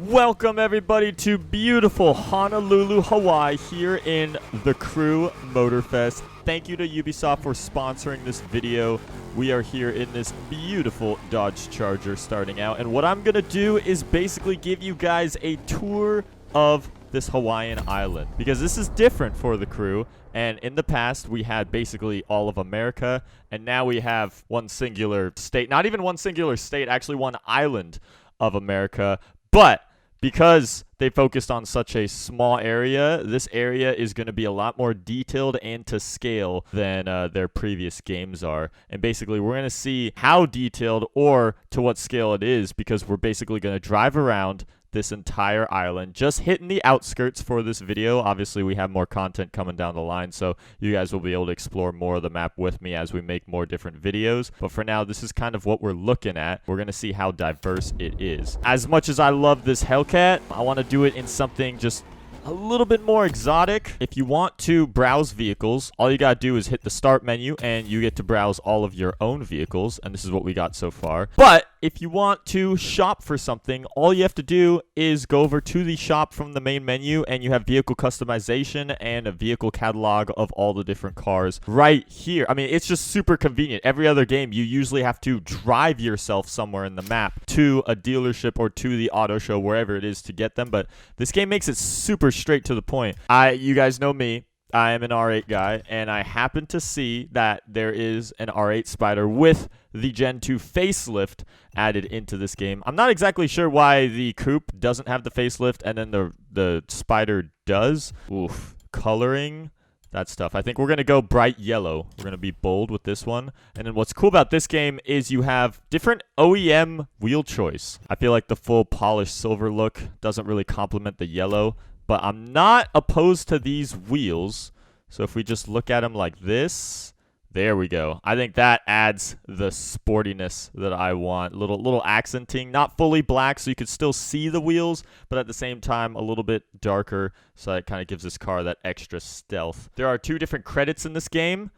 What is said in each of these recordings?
Welcome everybody to beautiful Honolulu, Hawaii here in the Crew Motorfest. Thank you to Ubisoft for sponsoring this video. We are here in this beautiful Dodge Charger starting out, and what I'm gonna do is basically give you guys a tour of this Hawaiian island, because this is different for the crew. And in the past we had basically all of America, and now we have one singular state, not even one singular state, actually one island of America. But because they focused on such a small area, this area is going to be a lot more detailed and to scale than their previous games are. And basically, we're going to see how detailed or to what scale it is, because we're basically going to drive around this entire island, just hitting the outskirts for this video. Obviously, we have more content coming down the line, so you guys will be able to explore more of the map with me as we make more different videos. But for now, this is kind of what we're looking at. We're going to see how diverse it is. As much as I love this Hellcat, I want to do it in something just a little bit more exotic. If you want to browse vehicles, all you gotta do is hit the start menu and you get to browse all of your own vehicles, and this is what we got so far. But if you want to shop for something, all you have to do is go over to the shop from the main menu, and you have vehicle customization and a vehicle catalog of all the different cars right here. I mean, it's just super convenient. Every other game, you usually have to drive yourself somewhere in the map to a dealership or to the auto show, wherever it is, to get them. But this game makes it super straight to the point. You guys know me. I am an R8 guy, and I happen to see that there is an R8 Spider with the Gen 2 facelift added into this game. I'm not exactly sure why the Coupe doesn't have the facelift and then the Spider does. Oof. Coloring, that stuff. I think we're going to go bright yellow. We're going to be bold with this one. And then what's cool about this game is you have different OEM wheel choice. I feel like the full polished silver look doesn't really complement the yellow, but I'm not opposed to these wheels. So if we just look at them like this, there we go. I think that adds the sportiness that I want. Little accenting, not fully black, so you can still see the wheels, but at the same time a little bit darker, so it kind of gives this car that extra stealth. There are two different credits in this game.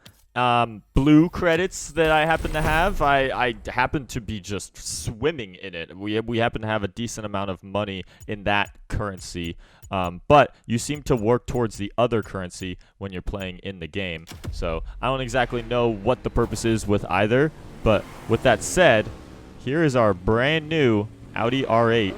Blue credits that I happen to have. I happen to be just swimming in it. We happen to have a decent amount of money in that currency. But you seem to work towards the other currency when you're playing in the game. So I don't exactly know what the purpose is with either. But with that said, here is our brand new Audi R8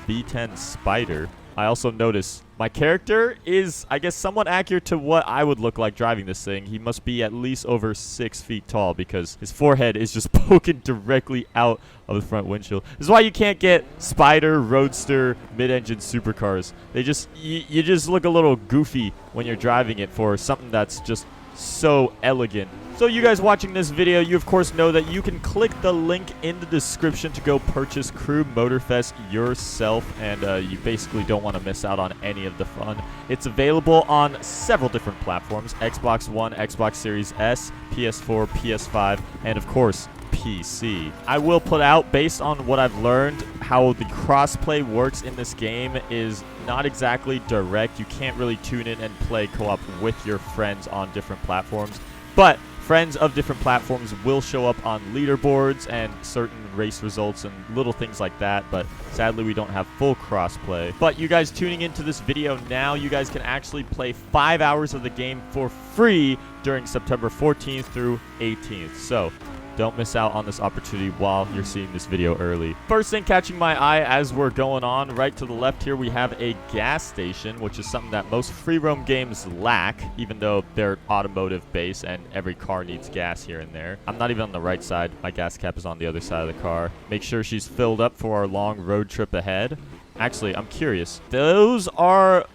V10 Spider. I also noticed my character is, I guess, somewhat accurate to what I would look like driving this thing. He must be at least over 6 feet tall, because his forehead is just poking directly out of the front windshield. This is why you can't get Spider, Roadster, mid-engine supercars. They just, you just look a little goofy when you're driving it for something that's just so elegant. So you guys watching this video, you of course know that you can click the link in the description to go purchase Crew Motorfest yourself, and you basically don't want to miss out on any of the fun. It's available on several different platforms: Xbox One, Xbox Series S, PS4, PS5, and of course PC. I will put out, based on what I've learned, how the crossplay works in this game is not exactly direct. You can't really tune in and play co-op with your friends on different platforms, but friends of different platforms will show up on leaderboards and certain race results and little things like that, but sadly we don't have full crossplay. But you guys tuning into this video now, you guys can actually play 5 hours of the game for free during September 14th through 18th. So don't miss out on this opportunity while you're seeing this video early. First thing catching my eye as we're going on, right to the left here, we have a gas station, which is something that most free roam games lack, even though they're automotive based and every car needs gas here and there. I'm not even on the right side. My gas cap is on the other side of the car. Make sure she's filled up for our long road trip ahead. Actually, I'm curious. Those are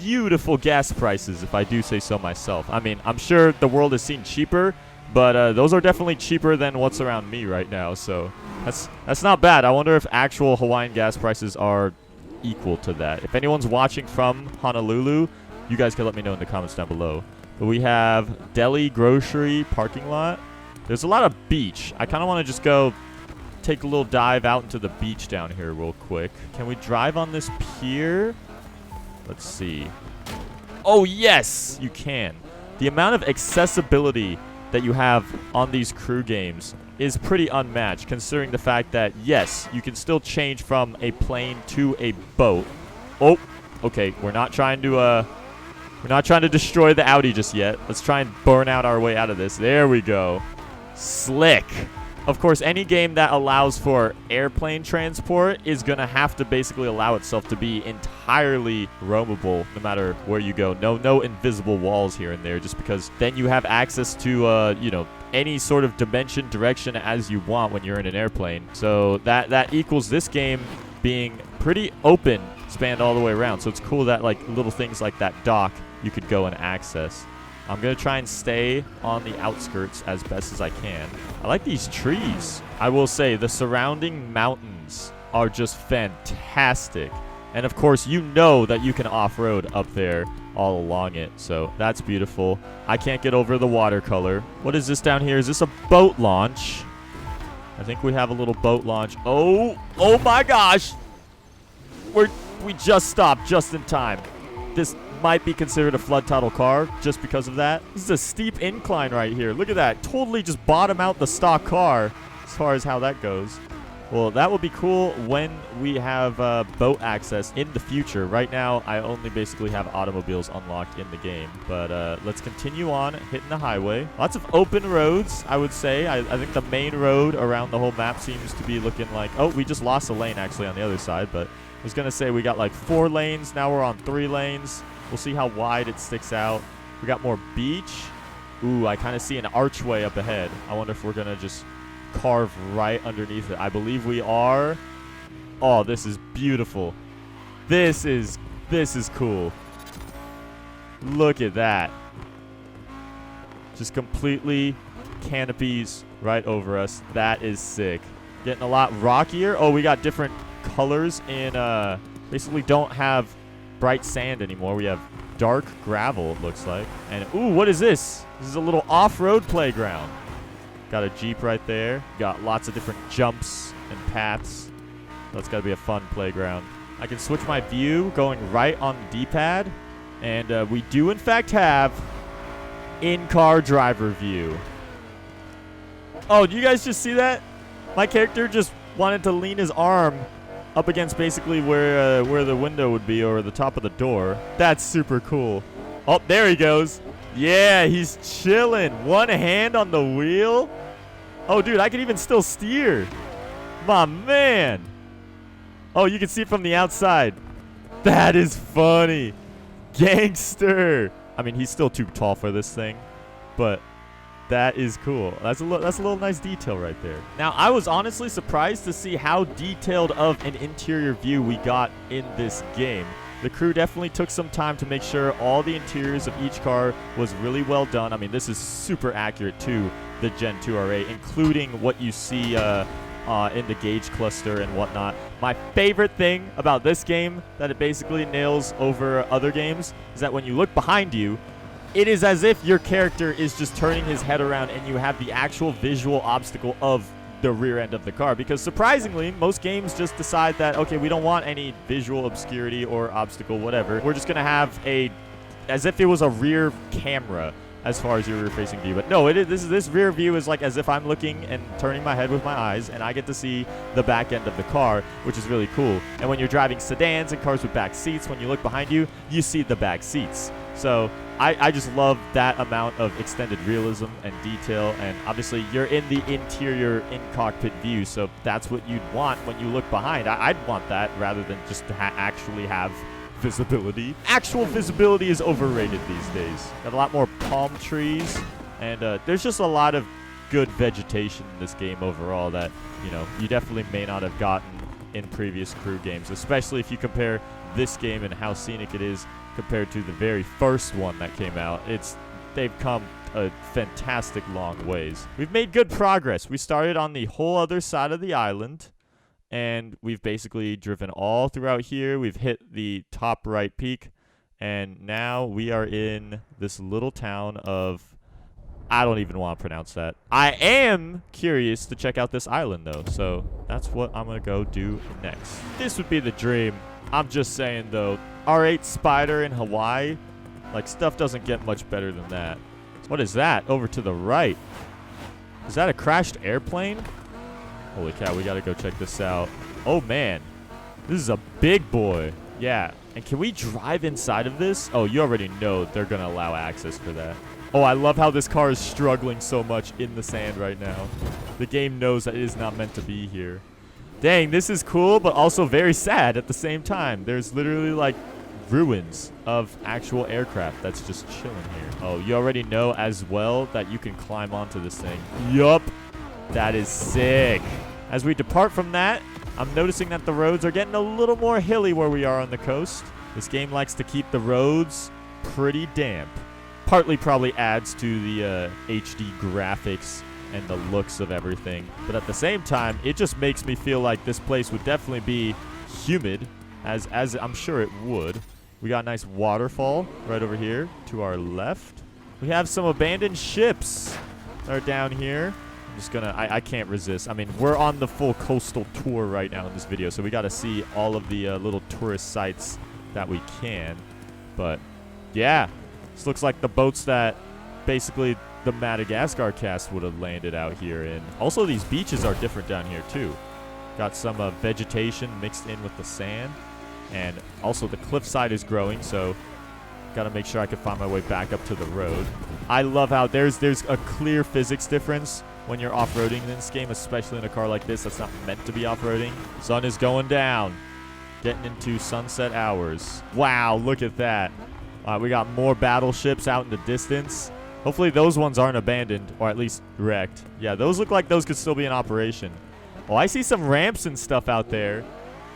beautiful gas prices, if I do say so myself. I mean, I'm sure the world has seen cheaper, but those are definitely cheaper than what's around me right now, so that's not bad. I wonder if actual Hawaiian gas prices are equal to that. If anyone's watching from Honolulu, you guys can let me know in the comments down below. But we have deli, grocery, parking lot. There's a lot of beach. I kind of want to just go take a little dive out into the beach down here real quick. Can we drive on this pier? Let's see. Oh, yes, you can. The amount of accessibility that you have on these crew games is pretty unmatched, considering the fact that, yes, you can still change from a plane to a boat. Oh, okay, we're not trying to destroy the Audi just yet. Let's try and burn out our way out of this. There we go. Slick. Of course, any game that allows for airplane transport is going to have to basically allow itself to be entirely roamable no matter where you go. No invisible walls here and there, just because then you have access to, you know, any sort of dimension, direction as you want when you're in an airplane. So that equals this game being pretty open, spanned all the way around. So it's cool that, like, little things like that dock you could go and access. I'm going to try and stay on the outskirts as best as I can. I like these trees. I will say the surrounding mountains are just fantastic. And of course, you know that you can off-road up there all along it. So that's beautiful. I can't get over the watercolor. What is this down here? Is this a boat launch? I think we have a little boat launch. Oh my gosh. We just stopped just in time. This might be considered a flood tunnel car just because of that. This is a steep incline right here. Look at that. Totally just bottom out the stock car as far as how that goes. Well, that will be cool when we have boat access in the future. Right now, I only basically have automobiles unlocked in the game. But let's continue on hitting the highway. Lots of open roads, I would say. I think the main road around the whole map seems to be looking like... Oh, we just lost a lane actually on the other side. But I was going to say we got like 4 lanes. Now we're on 3 lanes. We'll see how wide it sticks out. We got more beach. Ooh, I kind of see an archway up ahead. I wonder if we're going to just carve right underneath it. I believe we are. Oh, this is beautiful. This is cool. Look at that. Just completely canopies right over us. That is sick. Getting a lot rockier. Oh, we got different colors in basically don't have bright sand anymore. We have dark gravel, it looks like. And ooh, what is this? This is a little off-road playground. Got a Jeep right there. Got lots of different jumps and paths. That's got to be a fun playground. I can switch my view going right on the D-pad. And we do, in fact, have in-car driver view. Oh, do you guys just see that? My character just wanted to lean his arm up against basically where the window would be, or the top of the door. That's super cool. Oh, there he goes. Yeah, he's chilling. One hand on the wheel. Oh, dude, I can even still steer. My man. Oh, you can see it from the outside. That is funny. Gangster. I mean, he's still too tall for this thing, but that is cool. That's a little nice detail right there. Now, I was honestly surprised to see how detailed of an interior view we got in this game. The crew definitely took some time to make sure all the interiors of each car was really well done. I mean, this is super accurate to the Gen 2 R8, including what you see in the gauge cluster and whatnot. My favorite thing about this game that it basically nails over other games is that when you look behind you, it is as if your character is just turning his head around and you have the actual visual obstacle of the rear end of the car. Because surprisingly, most games just decide that, okay, we don't want any visual obscurity or obstacle, whatever. We're just going to have as if it was a rear camera as far as your rear-facing view. But no, this rear view is like as if I'm looking and turning my head with my eyes, and I get to see the back end of the car, which is really cool. And when you're driving sedans and cars with back seats, when you look behind you, you see the back seats. So I just love that amount of extended realism and detail. And obviously, you're in the interior in-cockpit view, so that's what you'd want when you look behind. I'd want that rather than just to actually have visibility. Actual visibility is overrated these days. Got a lot more palm trees, and there's just a lot of good vegetation in this game overall that, you know, you definitely may not have gotten in previous crew games, especially if you compare this game and how scenic it is compared to the very first one that came out. They've come a fantastic long ways. We've made good progress. We started on the whole other side of the island, and we've basically driven all throughout here. We've hit the top right peak, and now we are in this little town of... I don't even want to pronounce that. I am curious to check out this island, though, so that's what I'm going to go do next. This would be the dream. I'm just saying, though, R8 Spider in Hawaii, like, stuff doesn't get much better than that. What is that? Over to the right. Is that a crashed airplane? Holy cow, we gotta go check this out. Oh, man. This is a big boy. Yeah. And can we drive inside of this? Oh, you already know they're gonna allow access for that. Oh, I love how this car is struggling so much in the sand right now. The game knows that it is not meant to be here. Dang, this is cool, but also very sad at the same time. There's literally, like, ruins of actual aircraft that's just chilling here. Oh, you already know as well that you can climb onto this thing. Yup. That is sick. As we depart from that, I'm noticing that the roads are getting a little more hilly where we are on the coast. This game likes to keep the roads pretty damp. Partly probably adds to the HD graphics and the looks of everything. But at the same time, it just makes me feel like this place would definitely be humid, as I'm sure it would. We got a nice waterfall right over here to our left. We have some abandoned ships that are down here. I'm just gonna, I can't resist. I mean, we're on the full coastal tour right now in this video, so we got to see all of the little tourist sites that we can. But yeah, this looks like the boats that basically the Madagascar cast would have landed out here in. Also, these beaches are different down here too. Got some vegetation mixed in with the sand, and also the cliffside is growing, so got to make sure I can find my way back up to the road. I love how there's a clear physics difference when you're off-roading in this game, especially in a car like this that's not meant to be off-roading. Sun is going down, getting into sunset hours. Wow, look at that. We got more battleships out in the distance. Hopefully those ones aren't abandoned, or at least wrecked. Yeah, those look like those could still be in operation. Oh, I see some ramps and stuff out there.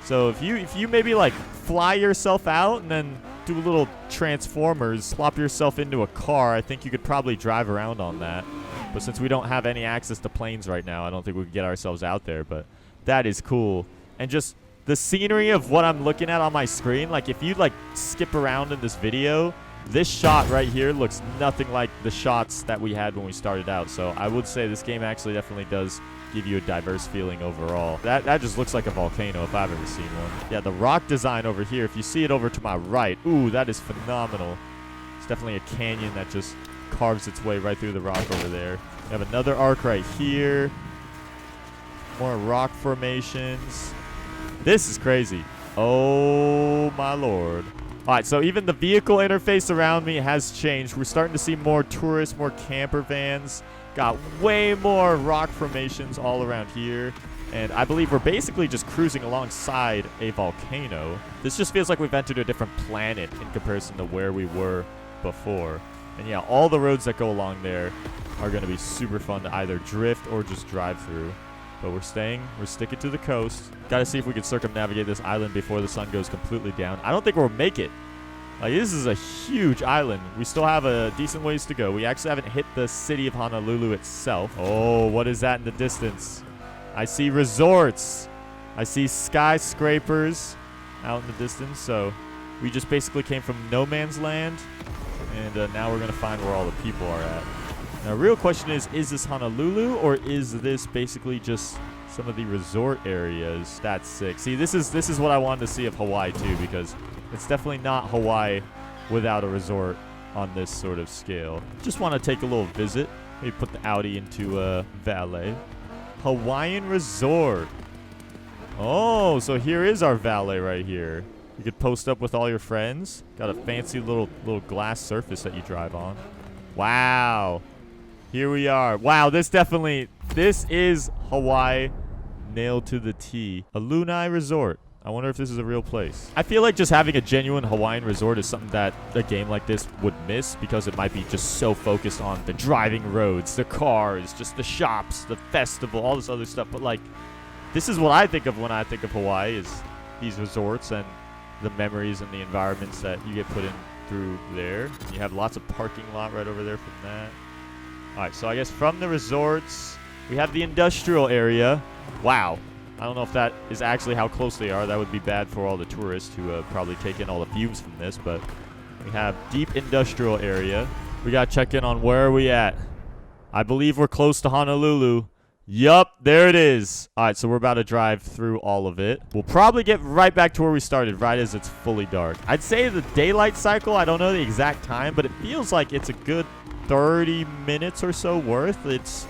So if you maybe like fly yourself out and then do a little transformers, plop yourself into a car, I think you could probably drive around on that. But since we don't have any access to planes right now, I don't think we could get ourselves out there. But that is cool. And just the scenery of what I'm looking at on my screen, like if you like skip around in this video, this shot right here looks nothing like the shots that we had when we started out. So I would say this game actually definitely does give you a diverse feeling overall. That just looks like a volcano if I've ever seen one. Yeah, the rock design over here, if you see it over to my right, ooh, that is phenomenal. It's definitely a canyon that just carves its way right through the rock over there. We have another arc right here. More rock formations. This is crazy. Oh, my Lord. All right, so even the vehicle interface around me has changed. We're starting to see more tourists, more camper vans. Got way more rock formations all around here. And I believe we're basically just cruising alongside a volcano. This just feels like we've entered a different planet in comparison to where we were before. And yeah, all the roads that go along there are going to be super fun to either drift or just drive through. But we're sticking to the coast. Got to see if we can circumnavigate this island before the sun goes completely down. I don't think we'll make it. Like, this is a huge island. We still have a decent ways to go. We actually haven't hit the city of Honolulu itself. Oh, what is that in the distance? I see resorts. I see skyscrapers out in the distance. So we just basically came from no man's land. And now we're going to find where all the people are at. Now, real question is this Honolulu, or is this basically just some of the resort areas? That's sick. See, this is what I wanted to see of Hawaii, too, because it's definitely not Hawaii without a resort on this sort of scale. Just want to take a little visit. Maybe put the Audi into valet. Hawaiian Resort. Oh, so here is our valet right here. You could post up with all your friends. Got a fancy little glass surface that you drive on. Wow. Here we are. Wow, this is Hawaii nailed to the T. A Lanai Resort. I wonder if this is a real place. I feel like just having a genuine Hawaiian resort is something that a game like this would miss, because it might be just so focused on the driving roads, the cars, just the shops, the festival, all this other stuff. But like, this is what I think of when I think of Hawaii, is these resorts and the memories and the environments that you get put in through there. And you have lots of parking lot right over there from that. All right, so I guess from the resorts, we have the industrial area. Wow. I don't know if that is actually how close they are. That would be bad for all the tourists who probably take in all the fumes from this. But we have deep industrial area. We got to check in on where are we at. I believe we're close to Honolulu. Yup, there it is. All right, so we're about to drive through all of it. We'll probably get right back to where we started, right as it's fully dark. I'd say the daylight cycle, I don't know the exact time, but it feels like it's a good 30 minutes or so worth. It's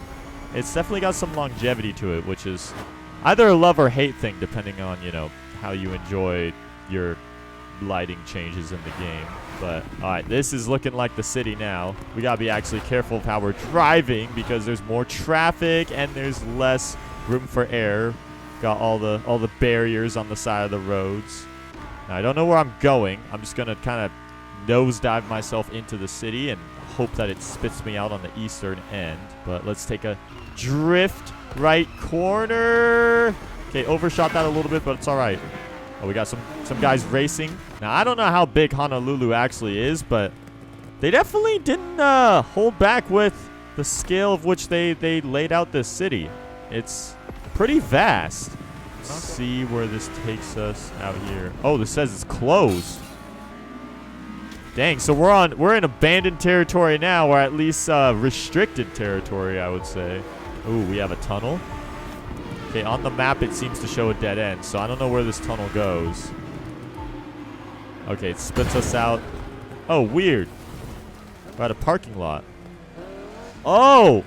definitely got some longevity to it, which is either a love or hate thing, depending on, you know, how you enjoy your lighting changes in the game. But all right, this is looking like the city now. We gotta be actually careful of how we're driving because there's more traffic and there's less room for error. Got all the barriers on the side of the roads. Now, I don't know where I'm going. I'm just gonna kind of nosedive myself into the city and hope that it spits me out on the eastern end. But let's take a drift right corner. Okay, overshot that a little bit, but it's all right. Oh, we got some guys racing. Now, I don't know how big Honolulu actually is, but they definitely didn't hold back with the scale of which they laid out this city. It's pretty vast. Let's see where this takes us out here. Oh, this says it's closed. Dang, so we're in abandoned territory now, or at least restricted territory, I would say. Ooh, we have a tunnel. Okay, on the map it seems to show a dead end, so I don't know where this tunnel goes. Okay, it spits us out. Oh, weird. We're at a parking lot. Oh!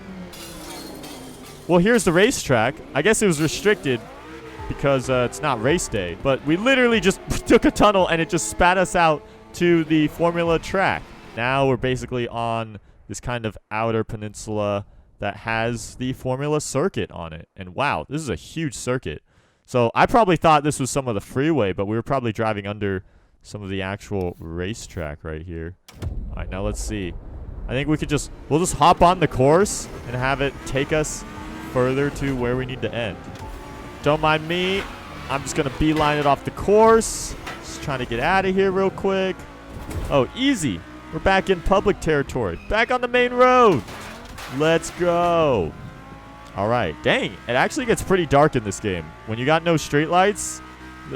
Well, here's the racetrack. I guess it was restricted because it's not race day. But we literally just took a tunnel and it just spat us out to the Formula track. Now we're basically on this kind of outer peninsula that has the Formula circuit on it. And wow, this is a huge circuit. So I probably thought this was some of the freeway, but we were probably driving under some of the actual racetrack right here. All right, now let's see. I think we'll just hop on the course and have it take us further to where we need to end. Don't mind me. I'm just gonna beeline it off the course. Just trying to get out of here real quick. Oh, easy. We're back in public territory. Back on the main road. Let's go. All right. Dang, it actually gets pretty dark in this game. When you got no streetlights,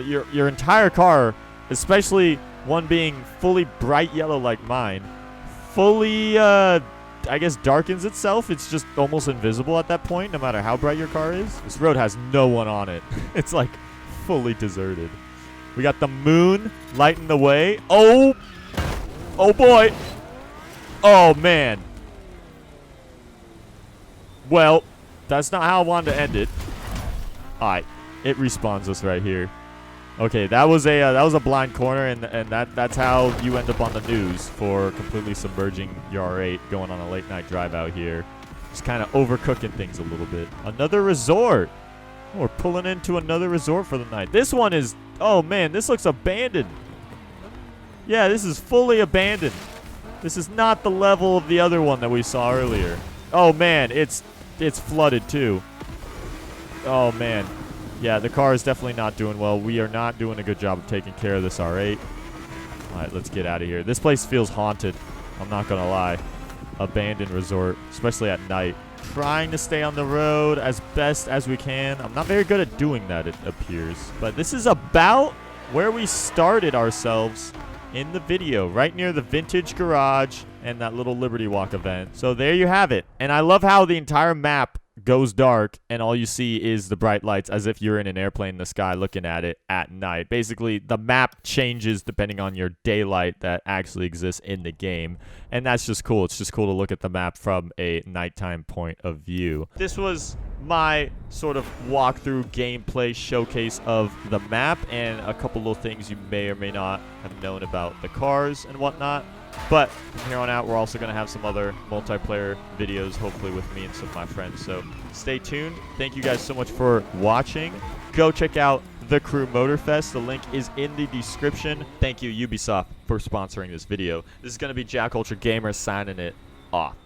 your entire car, especially one being fully bright yellow like mine, fully, I guess, darkens itself. It's just almost invisible at that point, no matter how bright your car is. This road has no one on it. It's like fully deserted. We got the moon lighting the way. Oh boy. Oh, man. Well, that's not how I wanted to end it. All right, it respawns us right here. Okay, that was a blind corner, and that's how you end up on the news for completely submerging your R8 going on a late night drive out here. Just kind of overcooking things a little bit. Another resort. Oh, we're pulling into another resort for the night. This one is, oh man, this looks abandoned. Yeah, this is fully abandoned. This is not the level of the other one that we saw earlier. Oh man, it's flooded too. Oh man. Yeah, the car is definitely not doing well. We are not doing a good job of taking care of this R8. All right, let's get out of here. This place feels haunted. I'm not going to lie. Abandoned resort, especially at night. Trying to stay on the road as best as we can. I'm not very good at doing that, it appears. But this is about where we started ourselves in the video, right near the Vintage Garage and that little Liberty Walk event. So there you have it. And I love how the entire map goes dark and all you see is the bright lights, as if you're in an airplane in the sky looking at it at night. Basically, the map changes depending on your daylight that actually exists in the game, and that's just cool. It's just cool to look at the map from a nighttime point of view. This was my sort of walkthrough gameplay showcase of the map and a couple little things you may or may not have known about the cars and whatnot. But from here on out, we're also going to have some other multiplayer videos, hopefully with me and some of my friends. So stay tuned. Thank you guys so much for watching. Go check out the Crew Motorfest. The link is in the description. Thank you, Ubisoft, for sponsoring this video. This is going to be JackUltraGamer signing it off.